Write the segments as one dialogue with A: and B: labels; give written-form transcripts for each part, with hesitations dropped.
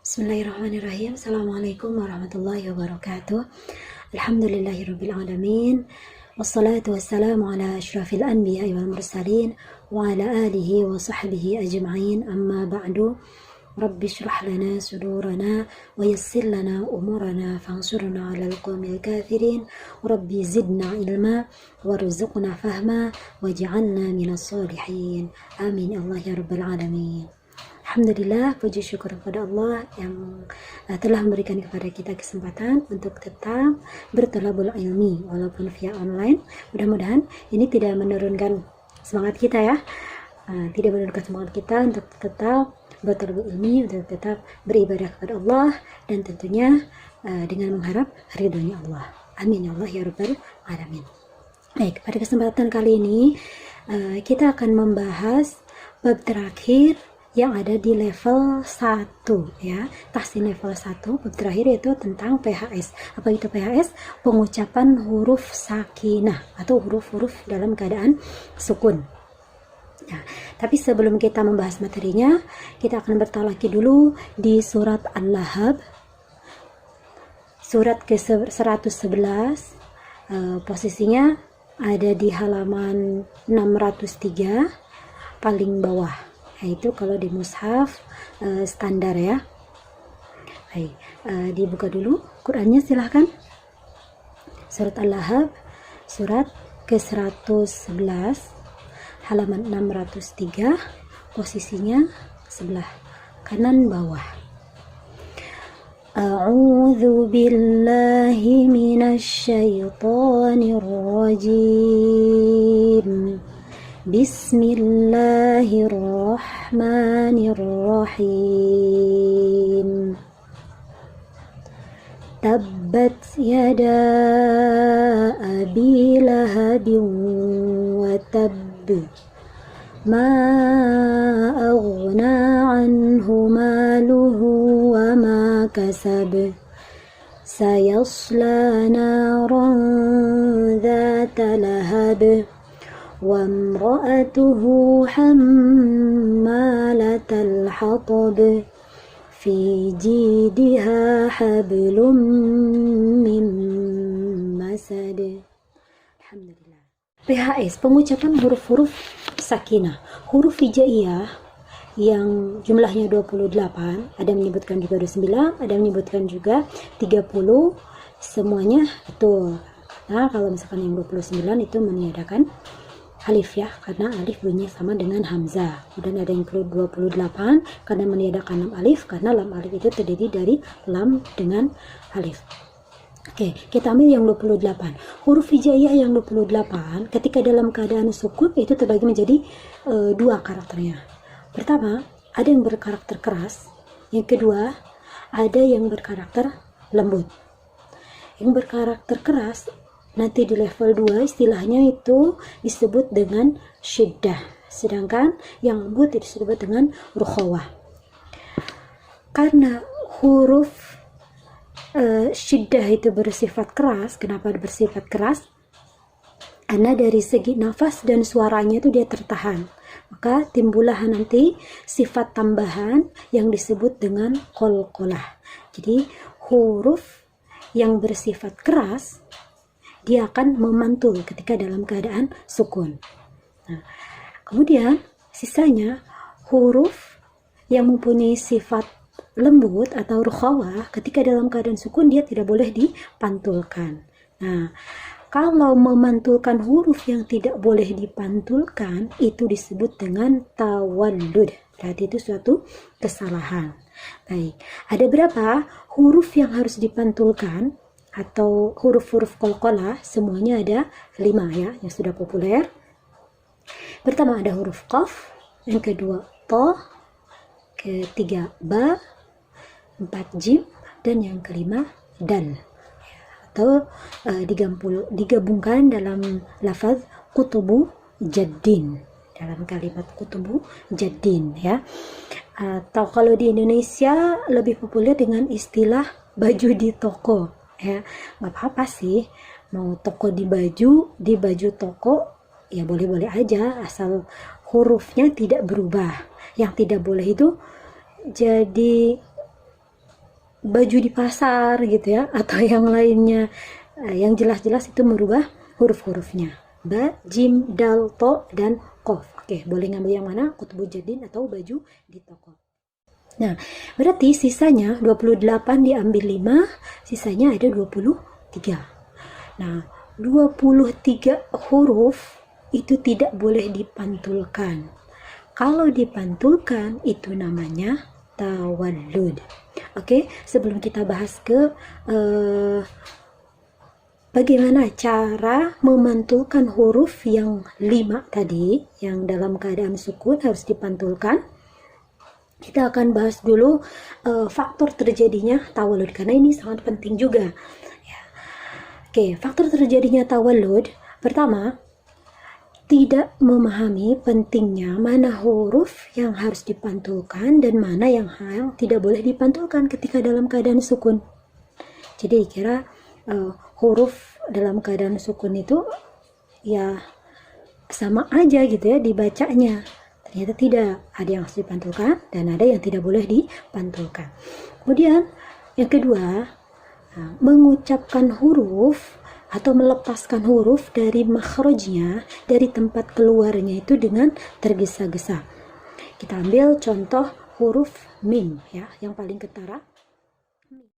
A: Bismillahirrahmanirrahim. Assalamualaikum warahmatullahi wabarakatuh. Alhamdulillahirabbil alamin. Wassalatu wassalamu ala asyrafil anbiya'i wal mursalin wa ala alihi wa sahbihi ajma'in. Amma ba'du. Rabbi shrah lana sudurana wa yassir lana umurana fansurna 'alal qaumil kafirin. Rabbi zidna ilma warzuqna fahma waj'alna minas sholihin. Amin ya Allah ya rabbal alamin. Alhamdulillah, puji syukur kepada Allah yang telah memberikan kepada kita kesempatan untuk tetap bertolabul ilmi walaupun via online. Mudah-mudahan ini tidak menurunkan semangat kita ya, tidak menurunkan semangat kita untuk tetap bertolabul ilmi, untuk tetap beribadah kepada Allah, dan tentunya dengan mengharap ridhonya Allah. Amin ya Allah ya rabbal alamin. Baik, pada kesempatan kali ini kita akan membahas bab terakhir yang ada di level 1 ya. Tahsin level 1 bab terakhir yaitu tentang PHS. Apa itu PHS? Pengucapan huruf sakinah atau huruf-huruf dalam keadaan sukun. Nah, tapi sebelum kita membahas materinya, kita akan bertalaki dulu di surat Al-Lahab, surat ke-111. Posisinya ada di halaman 603 paling bawah. Itu kalau di mushaf standar ya. Baik, dibuka dulu Qurannya silahkan. Surat Al-Lahab, surat ke-111, halaman 603, posisinya sebelah kanan bawah. A'udzu billahi minasy syaithanir rajim. Bismillahirrahmanirrahim. Tabbat yada abi lahabin wa tabb. Ma aghna anhu maluhu wa ma kasab. Sayasla naran dhata lahab. وامرأته حمالة الحطب في جيدها حبل من مسد. Alhamdulillah. PHS, pengucapan huruf-huruf sakinah. Huruf hijaiyah yang jumlahnya 28, ada menyebutkan juga 29, ada menyebutkan juga 30, semuanya betul. Nah, kalau misalkan yang 29 itu meniadakan alif ya, karena alif bunyinya sama dengan hamzah. Kemudian ada yang 28 karena meniadakan lam alif, karena lam alif itu terdiri dari lam dengan alif. Oke, kita ambil yang 28. Huruf hijaiyah yang 28 ketika dalam keadaan sukun itu terbagi menjadi dua karakternya. Pertama, ada yang berkarakter keras. Yang kedua, ada yang berkarakter lembut. Yang berkarakter keras nanti di level 2 istilahnya itu disebut dengan syiddah, sedangkan yang lembut disebut dengan rukhawah. Karena huruf syiddah itu bersifat keras. Kenapa bersifat keras? Karena dari segi nafas dan suaranya itu dia tertahan, maka timbullah nanti sifat tambahan yang disebut dengan qalqalah. Jadi huruf yang bersifat keras dia akan memantul ketika dalam keadaan sukun. Nah, kemudian sisanya huruf yang mempunyai sifat lembut atau rukhawah ketika dalam keadaan sukun dia tidak boleh dipantulkan. Nah, kalau memantulkan huruf yang tidak boleh dipantulkan itu disebut dengan tawallud. Berarti itu suatu kesalahan. Baik, ada berapa huruf yang harus dipantulkan atau huruf-huruf qalqalah? Semuanya ada 5 ya, yang sudah populer. Pertama ada huruf qaf, yang kedua ta, ketiga ba, 4 jim, dan yang kelima dal. Atau digabungkan dalam lafaz kutubu jaddin, dalam kalimat kutubu jaddin ya. Atau kalau di Indonesia lebih populer dengan istilah baju di toko ya. Nggak apa-apa sih, mau toko di baju toko ya boleh-boleh aja, asal hurufnya tidak berubah. Yang tidak boleh itu jadi baju di pasar gitu ya, atau yang lainnya, yang jelas-jelas itu merubah huruf-hurufnya. Ba, jim, dal, to, dan kof. Oke, boleh ngambil yang mana? Kutbu jadin atau baju di toko. Nah, berarti sisanya 28 diambil 5, sisanya ada 23. Nah, 23 huruf itu tidak boleh dipantulkan. Kalau dipantulkan itu namanya tawallud. Oke, sebelum kita bahas ke bagaimana cara memantulkan huruf yang 5 tadi, yang dalam keadaan sukun harus dipantulkan. Kita akan bahas dulu faktor terjadinya tawallud, karena ini sangat penting juga. Ya. Oke, faktor terjadinya tawallud, pertama, tidak memahami pentingnya mana huruf yang harus dipantulkan dan mana yang tidak boleh dipantulkan ketika dalam keadaan sukun. Jadi kira huruf dalam keadaan sukun itu ya sama aja gitu ya dibacanya. Ternyata tidak, ada yang harus dipantulkan dan ada yang tidak boleh dipantulkan. Kemudian yang kedua, mengucapkan huruf atau melepaskan huruf dari makhrajnya, dari tempat keluarnya itu dengan tergesa-gesa. Kita ambil contoh huruf mim ya, yang paling ketara.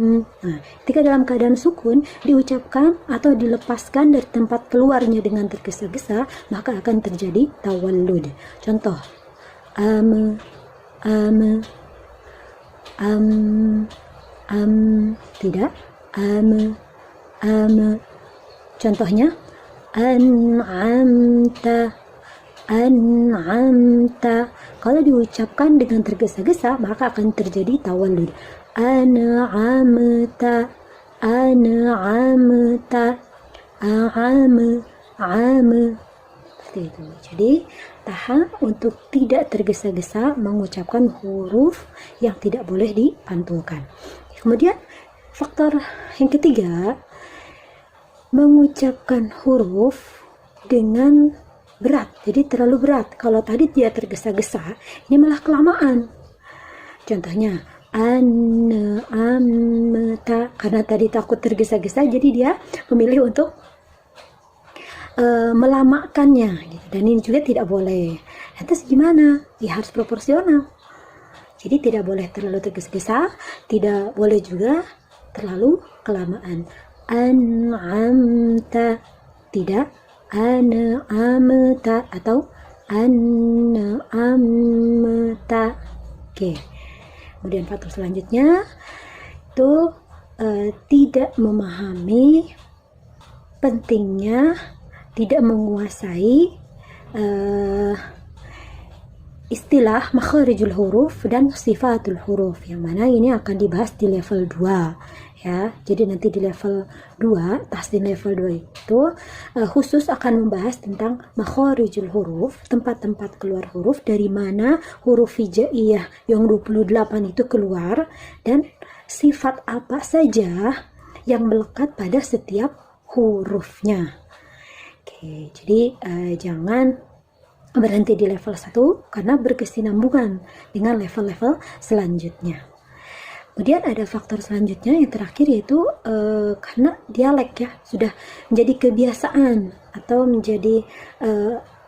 A: Nah, ketika dalam keadaan sukun diucapkan atau dilepaskan dari tempat keluarnya dengan tergesa-gesa, maka akan terjadi tawallud. Contoh am, tidak am. Contohnya an'amta. Kalau diucapkan dengan tergesa-gesa maka akan terjadi tawallud. An'amta, seperti itu. Jadi tahan untuk tidak tergesa-gesa mengucapkan huruf yang tidak boleh dipantulkan. Kemudian faktor yang ketiga, mengucapkan huruf dengan berat, jadi terlalu berat. Kalau tadi dia tergesa-gesa, ini malah kelamaan. Contohnya an'amta, karena tadi takut tergesa-gesa, jadi dia memilih untuk melamakannya gitu. Dan ini juga tidak boleh. Lantas gimana? Ya harus proporsional. Jadi tidak boleh terlalu tergesa-gesa, tidak boleh juga terlalu kelamaan. An'amta, tidak an'amta atau an'amta. Oke. Kemudian faktor selanjutnya itu tidak memahami pentingnya, tidak menguasai istilah makharijul huruf dan sifatul huruf, yang mana ini akan dibahas di level 2 ya. Jadi nanti di level 2, tahsin level 2 itu khusus akan membahas tentang makharijul huruf, tempat-tempat keluar huruf, dari mana huruf hijaiyah yang 28 itu keluar, dan sifat apa saja yang melekat pada setiap hurufnya. Oke, jadi jangan berhenti di level 1 karena berkesinambungan dengan level-level selanjutnya. Kemudian ada faktor selanjutnya yang terakhir, yaitu karena dialek ya sudah menjadi kebiasaan atau menjadi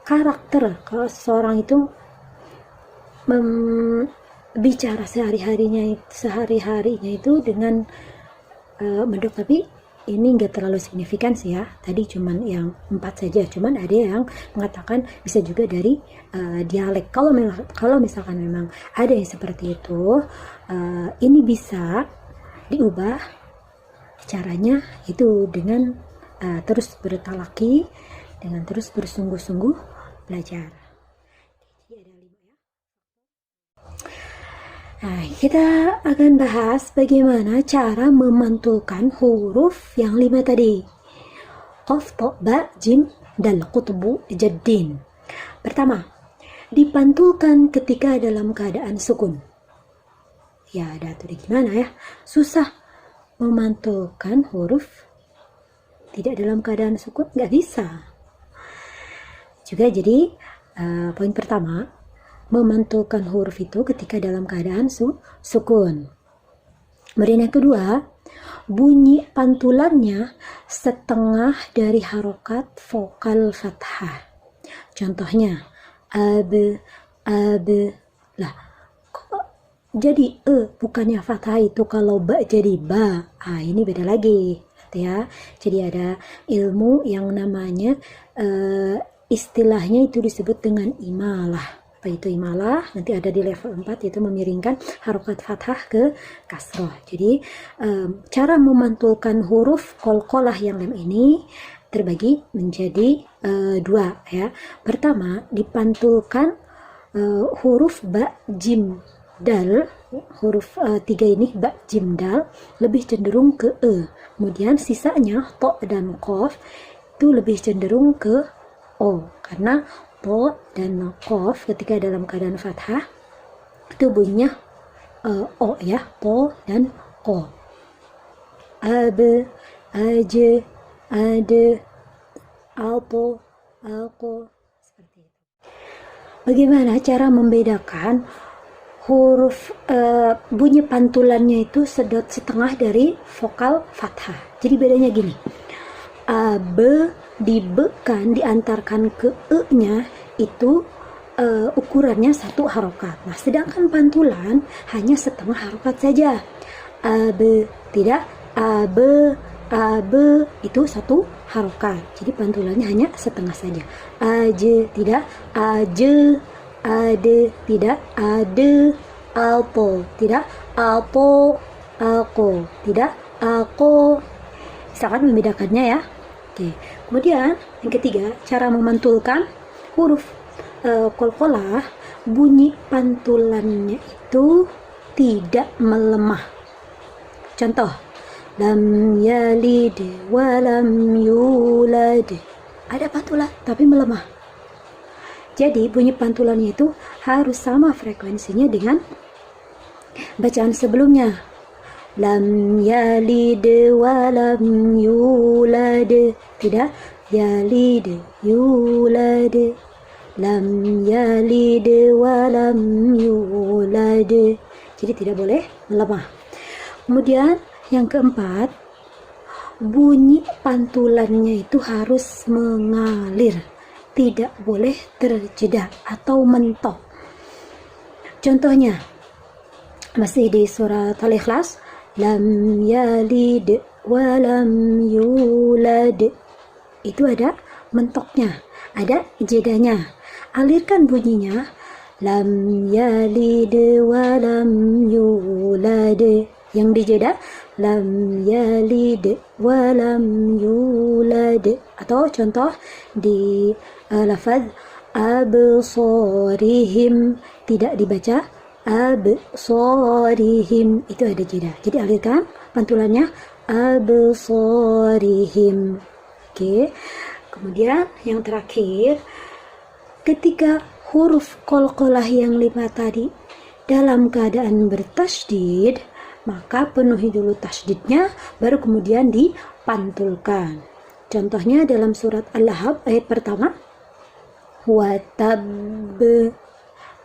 A: karakter. Kalau seseorang itu bicara sehari-harinya itu dengan mendok, tapi ini enggak terlalu signifikan sih ya, tadi cuman yang 4 saja, cuman ada yang mengatakan bisa juga dari dialek. Kalau misalkan memang ada yang seperti itu, ini bisa diubah caranya itu dengan terus bertalaki, dengan terus bersungguh-sungguh belajar. Jadi ada 5 ya. Nah, kita akan bahas bagaimana cara memantulkan huruf yang 5 tadi. Qaf, ta, ba, jim, dal, qutbu, jaddin. Pertama, dipantulkan ketika dalam keadaan sukun. Ya, ada tuh gimana ya? Susah memantulkan huruf tidak dalam keadaan sukun, nggak bisa. Juga jadi poin pertama, memantulkan huruf itu ketika dalam keadaan sukun. Kemudian yang kedua, bunyi pantulannya setengah dari harokat vokal fathah. Contohnya, ab, ab, lah. Jadi bukannya fathah itu kalau ba jadi ba. Ini beda lagi, ya. Jadi ada ilmu yang namanya istilahnya itu disebut dengan imalah. Apa itu imalah? Nanti ada di level 4, yaitu memiringkan harokat fathah ke kasroh. Jadi cara memantulkan huruf qalqalah yang lem ini terbagi menjadi dua, ya. Pertama, dipantulkan huruf ba, jim, dal. Huruf 3 ini ba, jim, dal lebih cenderung ke kemudian sisanya to dan qaf itu lebih cenderung ke o, karena to dan qaf ketika dalam keadaan fathah itu bunyinya o, ya. To dan ko. Ab, aj, ada, alpo, alko, seperti itu. Bagaimana cara membedakan huruf bunyi pantulannya itu sedot setengah dari vokal fathah? Jadi bedanya gini, ab dibekan diantarkan ke e-nya itu ukurannya 1 harokat. Nah, sedangkan pantulan hanya setengah harokat saja. Ab, tidak, ab, ab itu 1 harokat. Jadi pantulannya hanya setengah saja. Aj, tidak, aj, ade, tidak, ade, alpo, tidak, alpo, alko, tidak, alko. Misalkan membedakannya, ya. Oke. Kemudian yang ketiga, cara memantulkan huruf qalqalah, bunyi pantulannya itu tidak melemah. Contoh, lam yalid wa lam yulad. Ada pantulan tapi melemah. Jadi bunyi pantulannya itu harus sama frekuensinya dengan bacaan sebelumnya. Lam yalid wa lam yulad. Tidak, yalid, yulad. Lam yalid wa lam yulad. Jadi tidak boleh melemah. Kemudian yang keempat, bunyi pantulannya itu harus mengalir, tidak boleh terjeda atau mentok. Contohnya masih di surat Al-Ikhlas, lam yalid wa lam yulad. Itu ada mentoknya, ada jedanya. Alirkan bunyinya, lam yalid wa lam yulad. Yang dijeda, lam yalid wa lam yulad. Atau contoh di lafaz absarihim, tidak dibaca absarihim, itu ada jeda. Jadi alirkan pantulannya absarihim. Oke. Kemudian yang terakhir, ketika huruf qalqalah yang 5 tadi dalam keadaan bertasydid, maka penuhi dulu tasydidnya, baru kemudian dipantulkan. Contohnya dalam surat Al-Lahab ayat pertama, watab,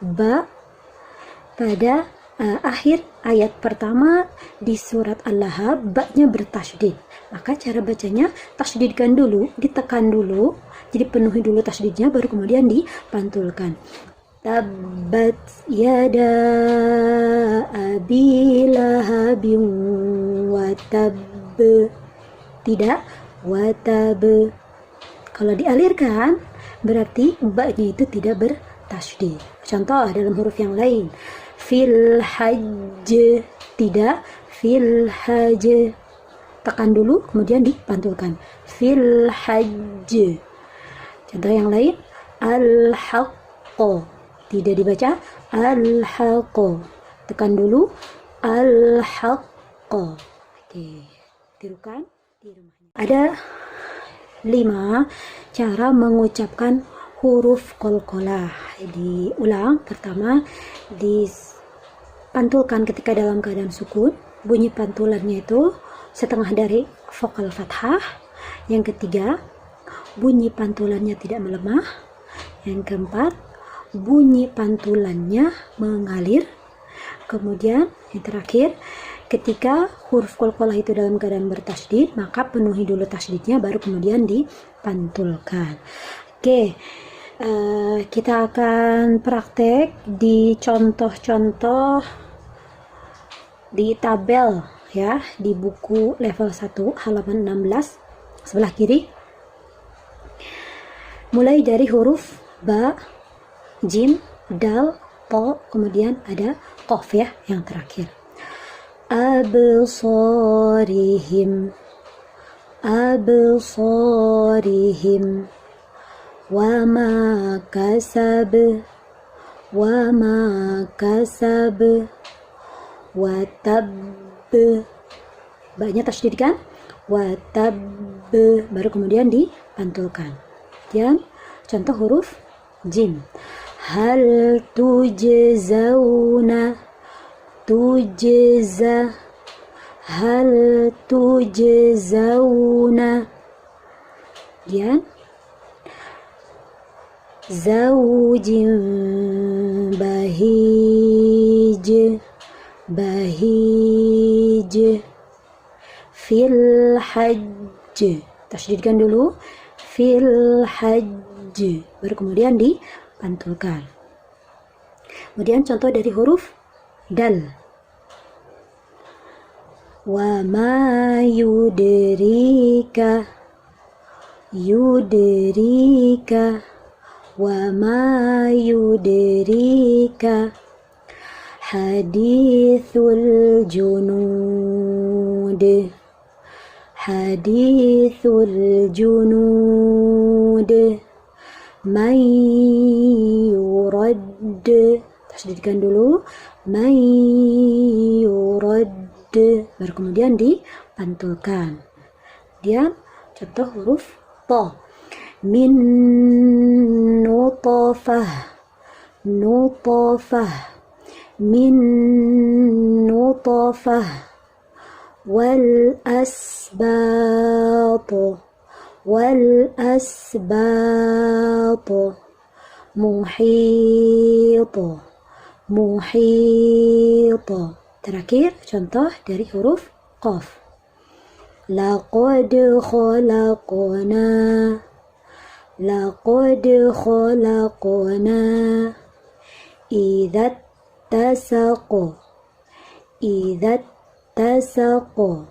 A: ba. Pada akhir ayat pertama di surat Al-Lahab, ba-nya bertasydid. Maka cara bacanya, tasydidkan dulu, ditekan dulu, jadi penuhi dulu tasydidnya, baru kemudian dipantulkan. Tabbat yada abi lahabin watab. Tidak, watab. Kalau dialirkan berarti ba-nya itu tidak bertasydid. Contoh dalam huruf yang lain, fil hajj, tidak, fil hajj. Tekan dulu kemudian dipantulkan, fil hajj. Contoh yang lain, al-haqqo, tidak dibaca al-haqqo. Tekan dulu al-haqqo. Oke, tirukan di rumahnya. Ada 5 cara mengucapkan huruf qalqalah. Diulang. Pertama, dipantulkan ketika dalam keadaan sukun. Bunyi pantulannya itu setengah dari vokal fathah. Yang ketiga, bunyi pantulannya tidak melemah. Yang keempat, bunyi pantulannya mengalir. Kemudian yang terakhir, ketika huruf qalqalah itu dalam keadaan bertasydid, maka penuhi dulu tasydidnya baru kemudian dipantulkan. Oke, kita akan praktek di contoh-contoh di tabel ya, di buku level 1 halaman 16 sebelah kiri. Mulai dari huruf ba, jim, dal, to, kemudian ada qaf ya yang terakhir. Absarihim, absarihim, wa ma kasab, wa ma kasab, wa tab, ba-nya tasydid kan, wa tab, baru kemudian dipantulkan. Kemudian contoh huruf jim, hal tujzauna, tujza, hal tujzauna. Kemudian zaujin bahij, bahij, fil hajj, tasydidkan dulu, fil hajj, baru kemudian dipantulkan. Kemudian contoh dari huruf dal, wa ma yudrika, yudrika, wa ma yudrika, hadithul junud, hadithul junud, man yurad, tasydidkan dulu, man yurad, baru kemudian dipantulkan. Kemudian contoh huruf to, min nutfah, nutfah, min nutfah, wal asbat, wal asbat, muhit, muhit. Terakhir contoh dari huruf qaf, laqad khalaqna, laqad khalaqna, idza tasaqa, idza tasaqa,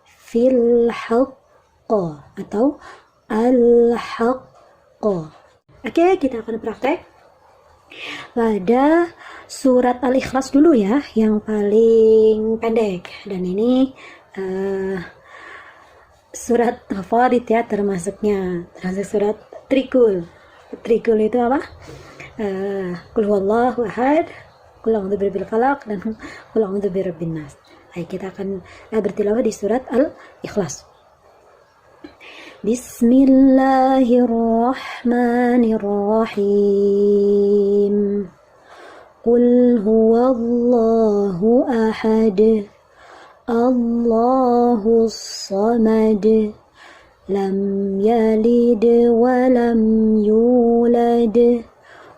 A: fil haqqa atau al haqqa. Oke, kita akan praktek pada surat Al-Ikhlas dulu ya, yang paling pendek. Dan ini surat favorit ya, termasuk surat Trikul. Trikul itu apa? Qul huwallahu ahad, qul a'udzu birabbil falaq, dan qul a'udzu birabbin nas. Baik, kita akan bertilawah di surat Al-Ikhlas. Bismillahirrahmanirrahim. Qul huwallahu ahad, Allahus samad, lam yalid wa lam yulad,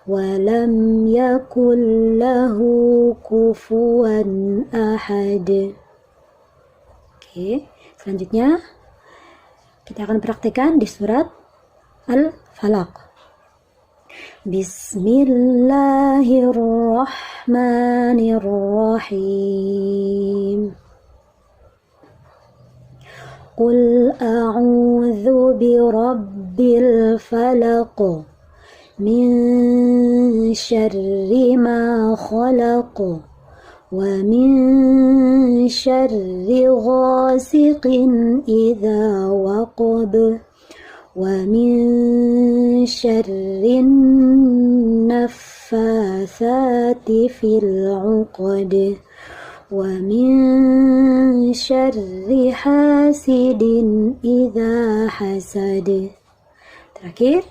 A: wa lam yakul lahu kufuwan ahad. Oke, selanjutnya kita akan praktekkan di surat Al-Falaq. Bismillahirrahmanirrahim. Qul a'udzu birabbil falaq, min syarri ma khalaq, wa min syarri ghasiqin idza waqab, wa min syarrin naffatsati fil 'uqad, wa min syarri hasidin idza hasad. Terakhir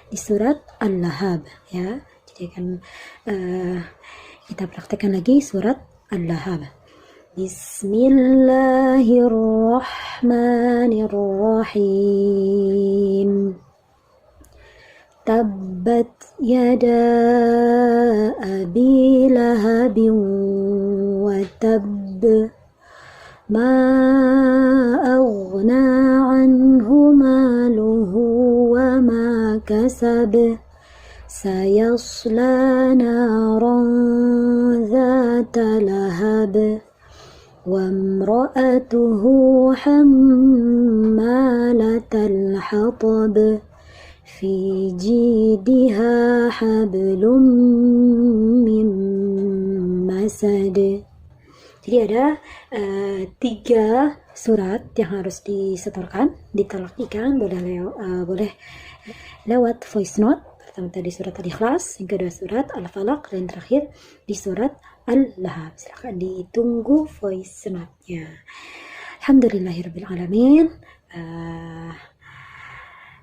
A: di surat Al-Lahab ya. Jadi akan kita praktekkan lagi surat Al-Lahab. Bismillahirrahmanirrahim. Tabbat yada abi lahabin wa تب ما أغنى عنه ماله وما كسب سيصلى نارا ذات لهب وامرأته حمالة الحطب في جيدها حبل من مسد. Jadi ada 3 surat yang harus disetorkan, ditelakikan, boleh lewat voice note. Pertama tadi surat Al-Ikhlas, yang kedua surat Al-Falaq, dan terakhir di surat Al-Lahab. Silahkan ditunggu voice note-nya. Alhamdulillahirrabbilalamin.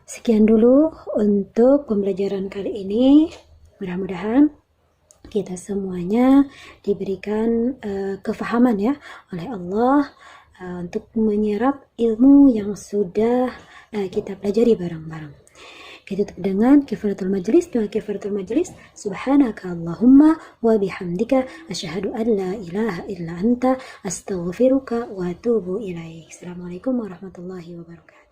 A: Sekian dulu untuk pembelajaran kali ini. Mudah-mudahan kita semuanya diberikan kefahaman ya oleh Allah untuk menyerap ilmu yang sudah kita pelajari bareng-bareng. Kita tutup dengan kifaratul majlis. Doa kifaratul majlis. Subhanaka Allahumma wa bihamdika asyhadu an la ilaha illa anta astaghfiruka wa atubu ilaik. Assalamualaikum warahmatullahi wabarakatuh.